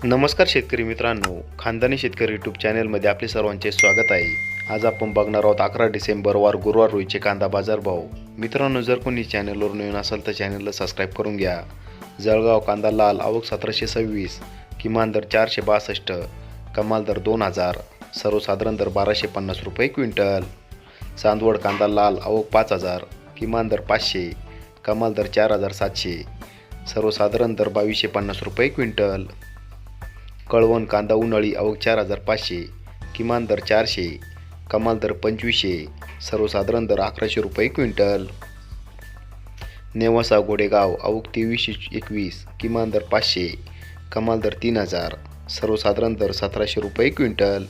नमस्कार शेतकरी मित्रांनो, खानदानी शेतकरी यूट्यूब चॅनलमध्ये आपले सर्वांचे स्वागत आहे. आज आपण बघणार आहोत 11 डिसेंबर वार गुरुवार रोजीचे कांदा बाजार भाव. मित्रांनो, जर कोणी चॅनलवर नवीन असाल तर चॅनलला सबस्क्राईब करून घ्या. जळगाव कांदा लाल आवक 1726, किमान दर 462, कमाल दर 2000, सर्वसाधारण दर 1250 रुपये क्विंटल. चांदवड कांदा लाल आवक 5000, किमान दर 500, कमाल दर 4700, सर्वसाधारण दर 2250 रुपये क्विंटल. कळवण कांदा उन्हाळी आवक 4500, किमान दर 400, कमाल दर 2500, सर्वसाधारण दर 1100 रुपये क्विंटल. नेवासा गोडेगाव आवक 2321, किमान दर 500, कमाल दर 3000, सर्वसाधारण दर 1700 रुपये क्विंटल.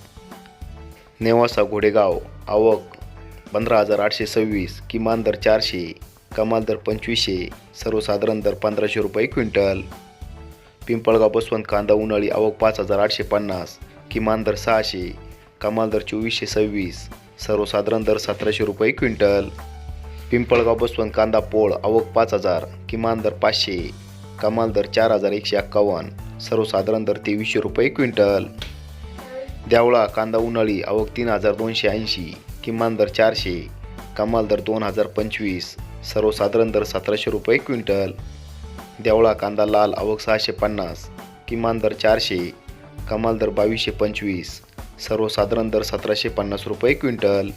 नेवासा गोडेगाव आवक 15826, किमान दर 400, कमाल दर 2500, सर्वसाधारण दर 1500 रुपये क्विंटल. पिंपळगाव बसवंत कांदा उन्हाळी आवक 5850, किमान दर 600, कमाल दर 2426, सर्वसाधारण दर 1700 रुपये क्विंटल. पिंपळगाव बसवंत कांदा पोळ आवक 5000, किमान दर 500, कमाल दर 4151, सर्वसाधारण दर 2300 रुपये क्विंटल. देवळा कांदा उन्हाळी आवक 3280, किमान दर 400, कमाल दर 2025, सर्वसाधारण दर 1700 रुपये क्विंटल. देवळा कांदा लाल आवक 650, किमान दर 400, कमाल दर 2225, सर्वसाधारण दर 1750 रुपये क्विंटल.